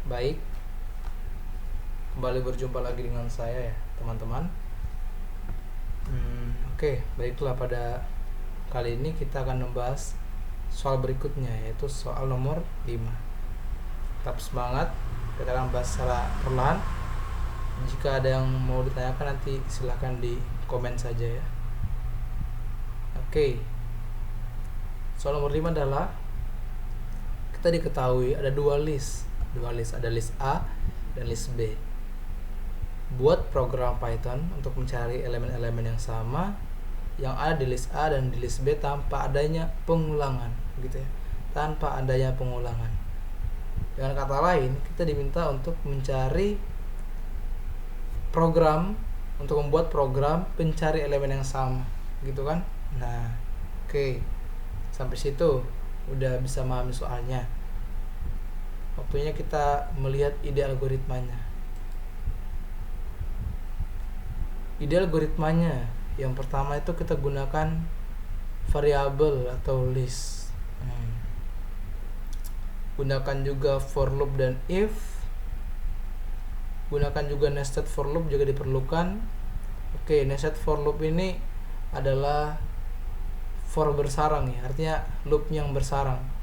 Baik, kembali berjumpa lagi dengan saya ya teman-teman. Oke, baiklah, pada kali ini kita akan membahas soal berikutnya, yaitu soal nomor 5. Tetap semangat, kita akan bahas secara perlahan. Jika ada yang mau ditanyakan nanti silahkan di komen saja ya. Oke, soal nomor 5 adalah kita diketahui ada dua list, ada list A dan list B. Buat program Python untuk mencari elemen-elemen yang sama yang ada di list A dan di list B tanpa adanya pengulangan, gitu ya. Tanpa adanya pengulangan. Dengan kata lain, kita diminta untuk mencari program, untuk membuat program pencari elemen yang sama, gitu kan? Nah, oke. Sampai situ udah bisa memahami soalnya. Waktunya kita melihat ide algoritmanya. Ide algoritmanya yang pertama itu kita gunakan variabel atau list. Gunakan juga for loop dan if. Gunakan juga nested for loop juga diperlukan. Oke, nested for loop ini adalah for bersarang ya, artinya loop yang bersarang.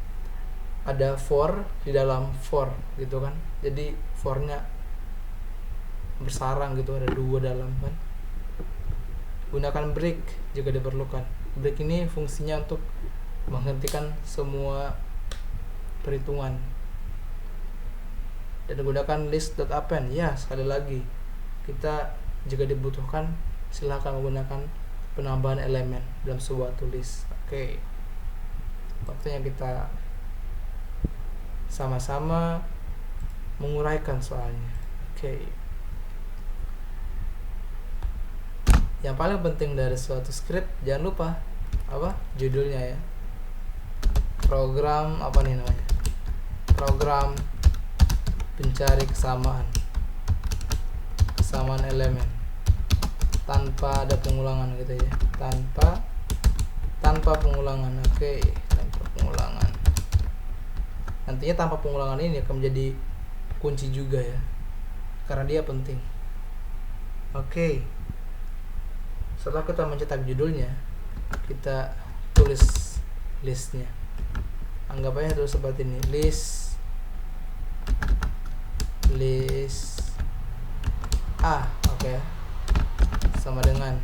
Ada for di dalam for, gitu kan. Jadi for-nya bersarang gitu, ada dua dalam kan. Gunakan break juga diperlukan. Break ini fungsinya untuk menghentikan semua perhitungan. Dan gunakan list.append. Ya, sekali lagi kita jika dibutuhkan silakan menggunakan penambahan elemen dalam sebuah tulis. Oke. Waktunya kita sama-sama menguraikan soalnya. Oke. Yang paling penting dari suatu script, jangan lupa apa judulnya ya. Program apa nih namanya? Program pencari kesamaan elemen tanpa ada pengulangan gitu ya. Tanpa pengulangan. Oke, tanpa pengulangan. Nantinya tanpa pengulangan ini akan menjadi kunci juga ya, karena dia penting. Oke. Setelah kita mencetak judulnya, kita tulis listnya. Anggap aja terus seperti ini, list A, oke ya. Sama dengan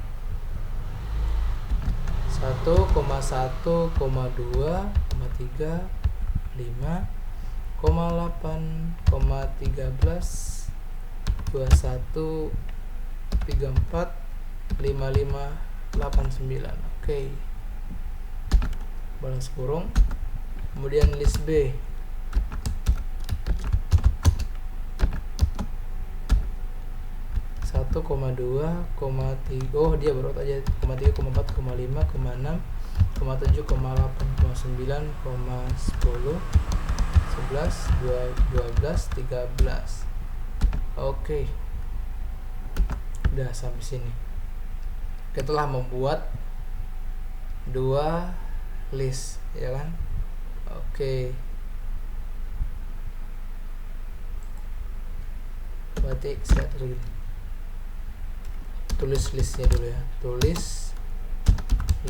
1,1,2,3 5,8,13 21 34 55 89. Oke. Balas kurung. Kemudian list B. Oh, dia berurut aja 3,4, 5, 6, 7, 8, 9, 10, 11, 12, 13. Oke. Udah sampai sini. Kita telah membuat dua list, ya kan? Oke. Berarti saya tulis listnya dulu ya. Tulis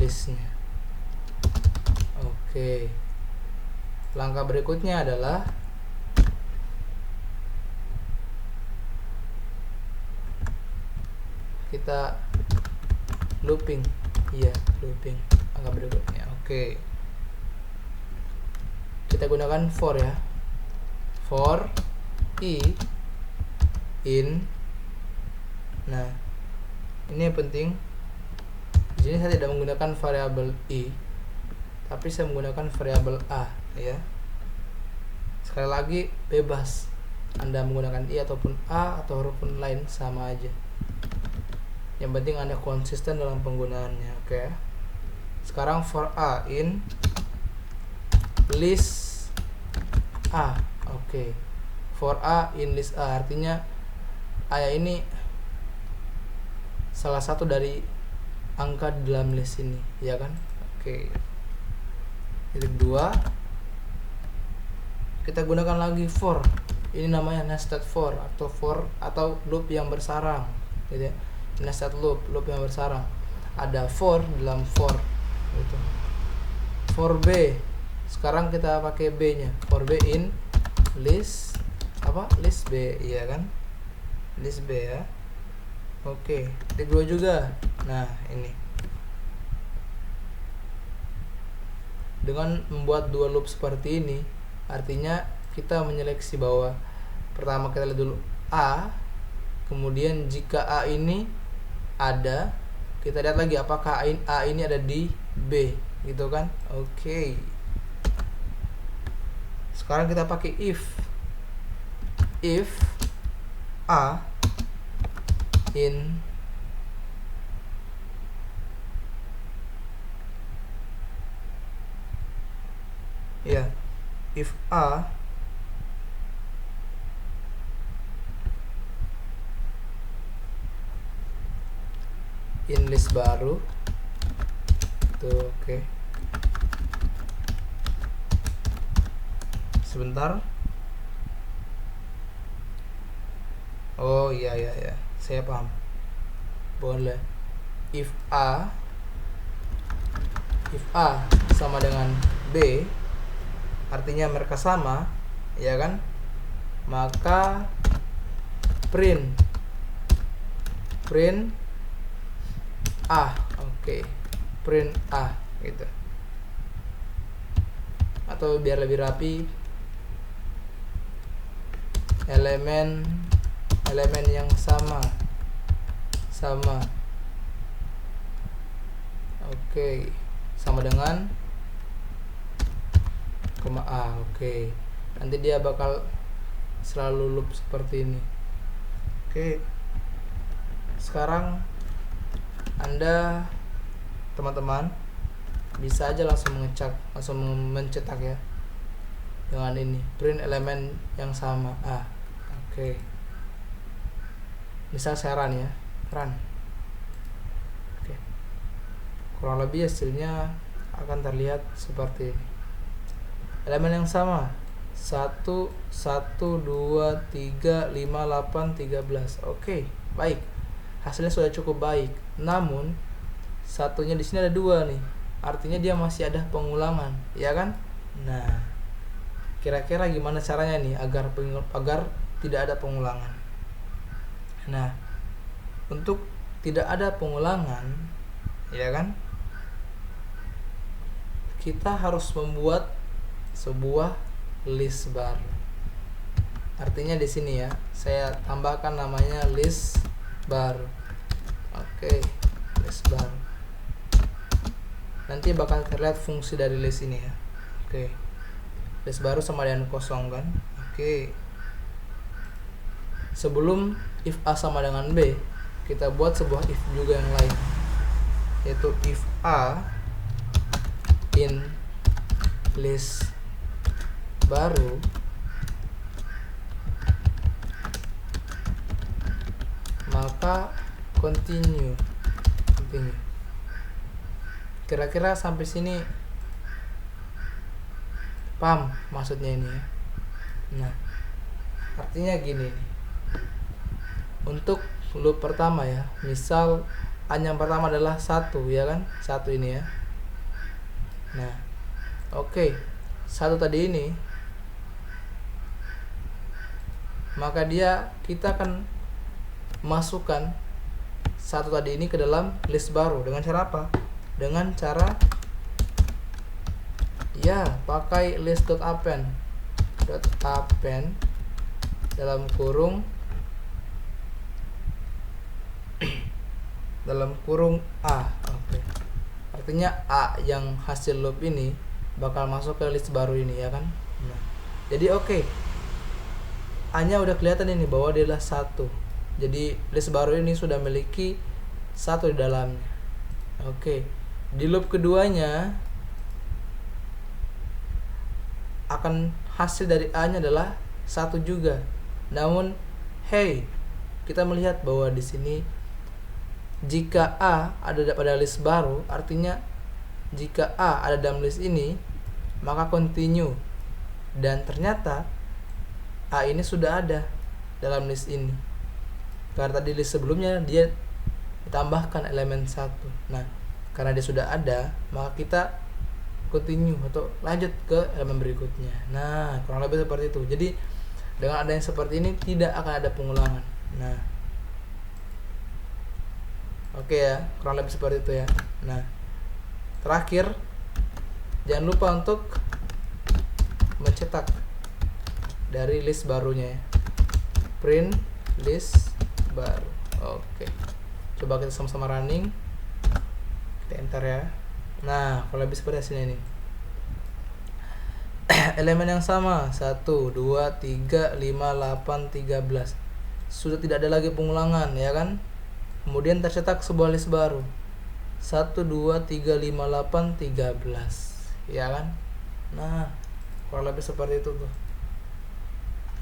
listnya. Oke. Langkah berikutnya adalah kita looping. Iya, looping. Langkah berikutnya. Oke. Kita gunakan for ya. For i in. Nah, ini yang penting. Di sini saya tidak menggunakan variabel i, tapi saya menggunakan variabel a ya. Sekali lagi bebas Anda menggunakan i ataupun a atau huruf lain sama aja. Yang penting Anda konsisten dalam penggunaannya, oke. Sekarang for a in list a. Oke. For a in list a artinya a ini salah satu dari angka di dalam list ini, ya kan? Oke. Titik 2, kita gunakan lagi for Ini namanya nested for atau loop yang bersarang gitu ya. Nested loop yang bersarang. Ada for dalam for gitu. For B, sekarang kita pakai B nya. For B in list list B, iya kan, list B ya. Oke, di kedua juga. Nah, ini dengan membuat dua loop seperti ini, artinya kita menyeleksi bahwa pertama kita lihat dulu A, kemudian jika A ini ada, kita lihat lagi apakah A ini ada di B, gitu kan. Oke. Sekarang kita pakai if A in if A in list baru tuh. Oke. Sebentar. Oh iya, saya paham. Boleh. If A sama dengan B, artinya mereka sama, ya kan? Maka print A. Oke. Print A gitu. Atau biar lebih rapi, elemen yang sama. Oke. Sama dengan koma A. Oke. Nanti dia bakal selalu loop seperti ini. Oke. Sekarang Anda teman-teman bisa aja langsung mencetak ya dengan ini, print elemen yang sama A. Oke. Misal saya run ya, Oke. Kurang lebih hasilnya akan terlihat seperti ini. Elemen yang sama 1, 1, 2, 3, 5, 8, 13. Oke, baik. Hasilnya sudah cukup baik. Namun satunya di sini ada 2 nih. Artinya dia masih ada pengulangan, ya kan? Nah, kira-kira gimana caranya nih agar tidak ada pengulangan? Nah, untuk tidak ada pengulangan, ya kan? Kita harus membuat sebuah list bar. Artinya di sini ya, saya tambahkan namanya list bar. Oke, list bar. Nanti bakal terlihat fungsi dari list ini ya. Oke. List baru sama dengan kosong kan. Oke. Sebelum if A sama dengan B, kita buat sebuah if juga yang lain, yaitu if A in list baru maka continue. Kira-kira sampai sini paham maksudnya ini ya. Nah, artinya gini nih. Untuk loop pertama ya, misal yang pertama adalah 1 ya kan, 1 ini ya. Nah, oke, 1 tadi ini, maka kita akan masukkan 1 tadi ini ke dalam list baru dengan cara apa? Dengan cara ya pakai list.append dalam kurung A. Oke. Artinya A yang hasil loop ini bakal masuk ke list baru ini ya kan. Nah, jadi oke. A-nya udah kelihatan ini bahwa dia adalah 1. Jadi list baru ini sudah memiliki 1 di dalamnya. Oke. Di loop keduanya akan hasil dari A-nya adalah 1 juga. Namun, kita melihat bahwa di sini jika A ada pada list baru, artinya jika A ada dalam list ini, maka continue. Dan ternyata A ini sudah ada dalam list ini, karena tadi list sebelumnya dia ditambahkan elemen 1. Nah, karena dia sudah ada, maka kita continue atau lanjut ke elemen berikutnya. Nah, kurang lebih seperti itu. Jadi dengan adanya seperti ini tidak akan ada pengulangan. Nah, oke ya, kurang lebih seperti itu ya. Nah, terakhir jangan lupa untuk mencetak dari list barunya ya. Print list baru. Oke, coba kita sama-sama running, kita enter ya. Nah, kalau lebih seperti hasilnya ini. Elemen yang sama 1, 2, 3, 5, 8, 13 sudah tidak ada lagi pengulangan ya kan. Kemudian tercetak sebuah list baru 1, 2, 3, 5, 8, 13 ya kan. Nah, kurang lebih seperti itu tuh.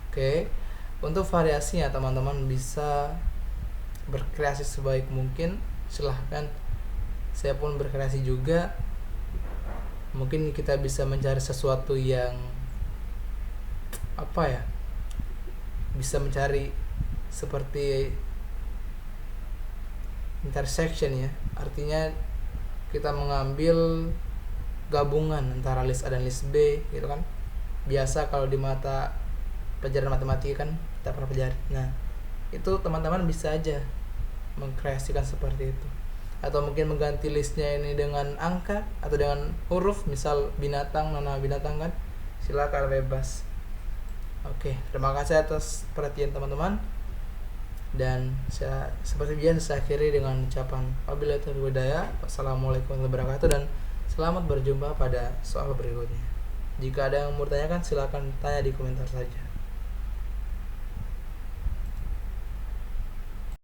Oke, untuk variasinya teman-teman bisa berkreasi sebaik mungkin, silahkan. Saya pun berkreasi juga. Mungkin kita bisa mencari sesuatu yang apa ya, bisa mencari seperti intersection ya, artinya kita mengambil gabungan antara list A dan list B gitu kan. Biasa kalau di mata pelajaran matematika kan kita pernah pelajari. Nah, itu teman-teman bisa aja mengkreasikan seperti itu, atau mungkin mengganti listnya ini dengan angka atau dengan huruf, misal binatang, nama binatang kan, silakan bebas. Oke, terima kasih atas perhatian teman-teman, dan saya seperti biasa saya akhiri dengan ucapan wabillahi taufiq wal hidayah. Wassalamualaikum warahmatullahi wabarakatuh, dan selamat berjumpa pada soal berikutnya. Jika ada yang mau bertanyakan, silakan tanya di komentar saja.